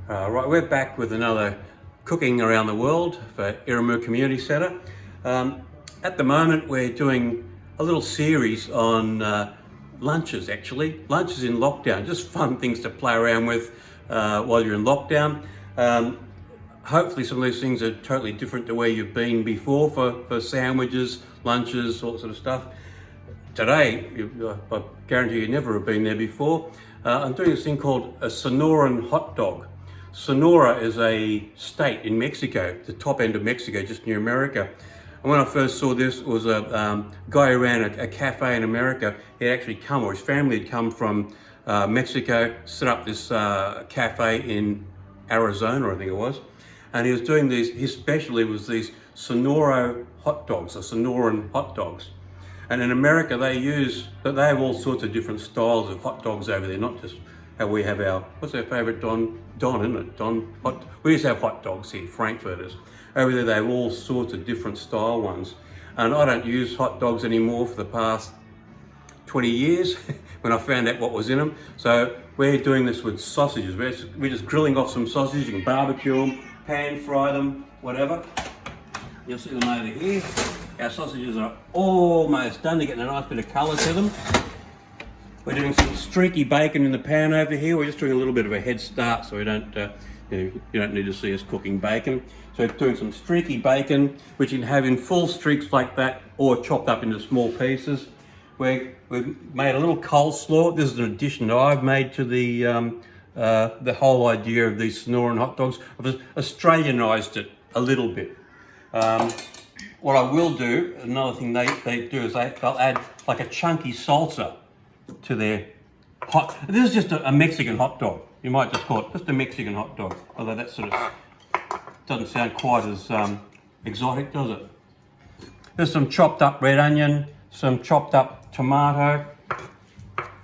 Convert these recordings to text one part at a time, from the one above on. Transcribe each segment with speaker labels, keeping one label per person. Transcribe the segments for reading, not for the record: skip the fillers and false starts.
Speaker 1: Right, we're back with another Cooking Around the World for Iramu Community Centre. At the moment we're doing a little series on lunches actually. Lunches in lockdown, just fun things to play around with while you're in lockdown. Hopefully some of these things are totally different to where you've been before for sandwiches, lunches, all that sort of stuff. Today, I guarantee you never have been there before. I'm doing this thing called a Sonoran Hot Dog. Sonora is a state in Mexico, the top end of Mexico, just near America. And when I first saw this, it was a guy who ran a cafe in America. He had actually come, or his family had come from Mexico, set up this cafe in Arizona, I think it was. And he was doing these, his specialty was these Sonora hot dogs, or Sonoran hot dogs. And in America, they have all sorts of different styles of hot dogs over there, not just how we have our, what's our favourite, Don, isn't it? We used to have hot dogs here, Frankfurters. Over there, they have all sorts of different style ones. And I don't use hot dogs anymore for the past 20 years when I found out what was in them. So we're doing this with sausages. We're just grilling off some sausages. You can barbecue them, pan fry them, whatever. You'll see them over here. Our sausages are almost done. They're getting a nice bit of colour to them. We're doing some streaky bacon in the pan over here. We're just doing a little bit of a head start so we don't, you don't need to see us cooking bacon. So we're doing some streaky bacon, which you can have in full streaks like that or chopped up into small pieces. We've made a little coleslaw. This is an addition that I've made to the whole idea of these Sonoran hot dogs. I've just Australianised it a little bit. What I will do, another thing they do is they'll add like a chunky salsa to their hot. This is just a Mexican hot dog. You might just call it just a Mexican hot dog, although that sort of doesn't sound quite as exotic, does it? There's some chopped up red onion, some chopped up tomato.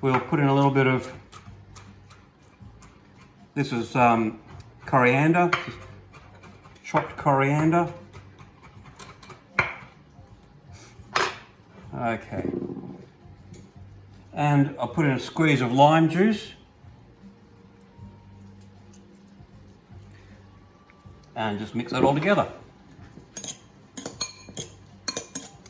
Speaker 1: We'll put in a little bit of, this is coriander, chopped coriander. Okay, and I'll put in a squeeze of lime juice and just mix that all together.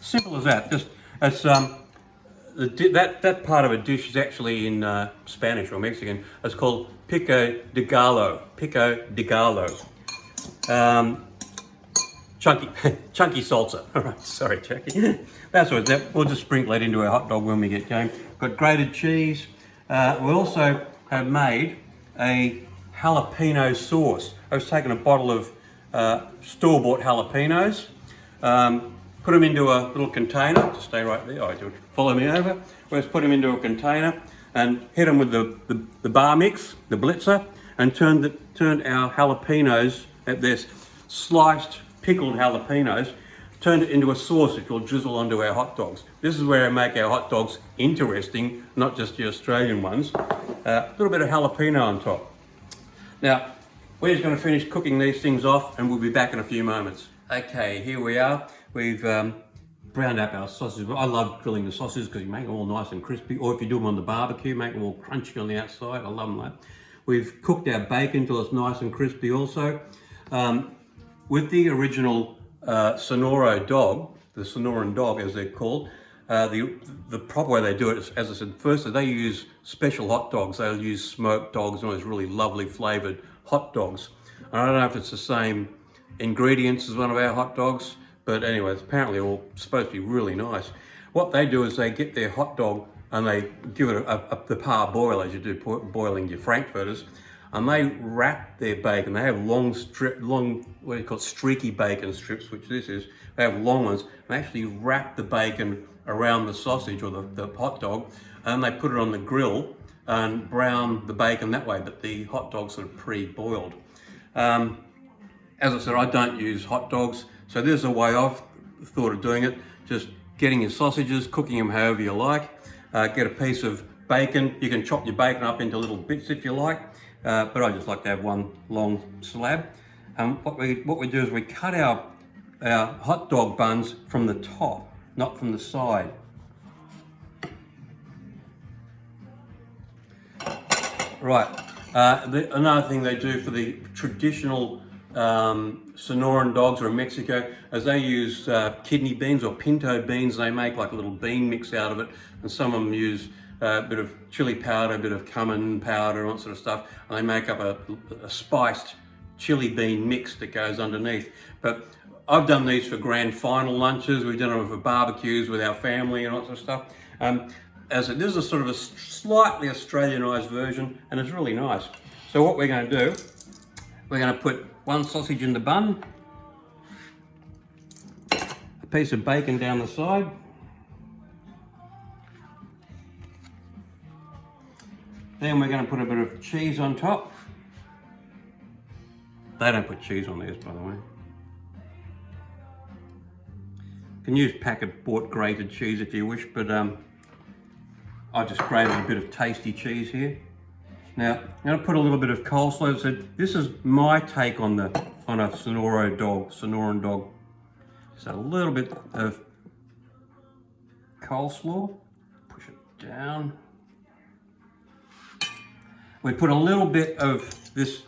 Speaker 1: Simple as that. Just as that part of a dish is actually in Spanish or Mexican. It's called Pico De Gallo. Pico De Gallo. Chunky salsa. All right, sorry, Jackie. That's what it's. We'll just sprinkle it into our hot dog when we get going. Got grated cheese. We also have made a jalapeno sauce. I was taking a bottle of store-bought jalapenos, put them into a little container. Just stay right there. Oh, follow me over. We'll just put them into a container and hit them with the bar mix, the blitzer, and turned our jalapenos at this sliced pickled jalapenos, turned it into a sauce which we'll drizzle onto our hot dogs. This is where I make our hot dogs interesting, not just the Australian ones. A little bit of jalapeno on top. Now, we're just going to finish cooking these things off and we'll be back in a few moments. Okay, here we are. We've browned up our sausages. I love grilling the sausages because you make them all nice and crispy, or if you do them on the barbecue, make them all crunchy on the outside. I love them like that. We've cooked our bacon till it's nice and crispy also. With the original Sonora dog, the Sonoran dog as they're called, the proper way they do it is, as I said, firstly they use special hot dogs. They'll use smoked dogs and all those really lovely flavoured hot dogs. And I don't know if it's the same ingredients as one of our hot dogs, but anyway, it's apparently all supposed to be really nice. What they do is they get their hot dog and they give it the parboil as you do boiling your Frankfurters. And they wrap their bacon. They have long, what do you call it, streaky bacon strips, which this is. They have long ones. They actually wrap the bacon around the sausage or the hot dog, and they put it on the grill and brown the bacon that way, but the hot dog's sort of pre-boiled. As I said, I don't use hot dogs, so there's a way I've thought of doing it. Just getting your sausages, cooking them however you like. Get a piece of bacon. You can chop your bacon up into little bits if you like. But I just like to have one long slab. And what we do is we cut our hot dog buns from the top, not from the side. Right, Another thing they do for the traditional Sonoran dogs or in Mexico is they use kidney beans or pinto beans. They make like a little bean mix out of it, and some of them use a bit of chili powder, a bit of cumin powder, and all that sort of stuff, and they make up a spiced chili bean mix that goes underneath. But I've done these for grand final lunches. We've done them for barbecues with our family and all that sort of stuff. As this is a sort of a slightly Australianised version, and it's really nice. So what we're going to do, we're going to put one sausage in the bun, a piece of bacon down the side, then we're going to put a bit of cheese on top. They don't put cheese on theirs, by the way. You can use packet bought grated cheese if you wish, but I just grated a bit of tasty cheese here. Now, I'm going to put a little bit of coleslaw. So this is my take on a Sonoran dog. So a little bit of coleslaw. Push it down. We put a little bit of this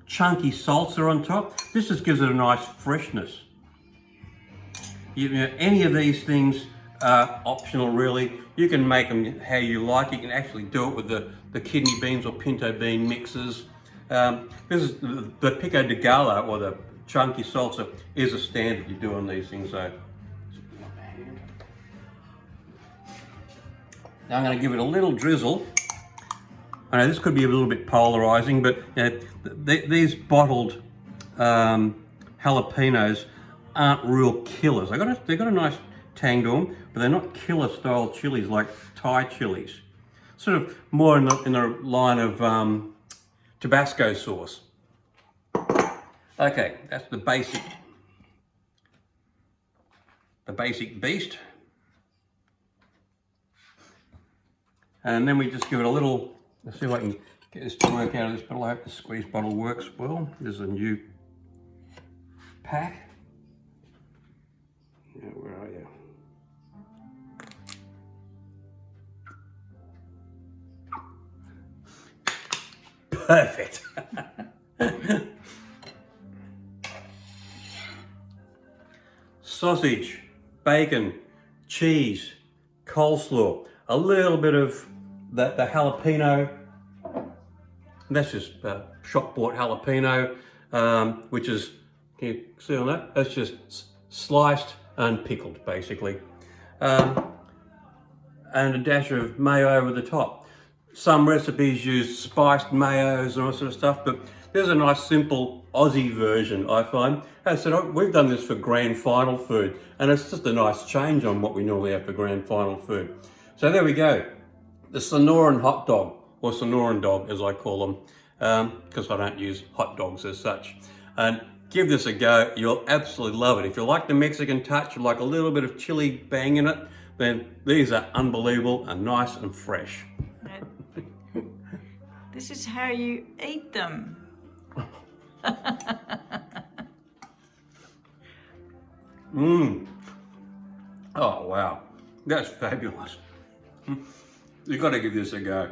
Speaker 1: chunky salsa on top. This just gives it a nice freshness. You know, any of these things are optional, really. You can make them how you like. You can actually do it with the kidney beans or pinto bean mixes. This is the Pico De Gallo, or the chunky salsa, is a standard you do on these things. So now I'm going to give it a little drizzle. I know this could be a little bit polarizing, but you know, these bottled jalapenos aren't real killers. They've got a nice tang to them, but they're not killer style chilies like Thai chilies. Sort of more in the line of Tabasco sauce. Okay, that's the basic beast. And then we just give it a little, let's see if I can get this to work out of this bottle. I hope the squeeze bottle works well. This is a new pack. Yeah, where are you? Perfect. Sausage, bacon, cheese, coleslaw, a little bit of the jalapeno. That's just shop bought jalapeno, which is, can you see on that? That's just sliced and pickled, basically. And a dash of mayo over the top. Some recipes use spiced mayos and all that sort of stuff, but there's a nice simple Aussie version, I find. As I said, we've done this for grand final food, and it's just a nice change on what we normally have for grand final food. So there we go. The Sonoran Hot Dog, or Sonoran Dog as I call them, because I don't use hot dogs as such. And give this a go, you'll absolutely love it. If you like the Mexican touch, you like a little bit of chili bang in it, then these are unbelievable and nice and fresh.
Speaker 2: This is how you eat them.
Speaker 1: Oh wow, that's fabulous. You've got to give this a go.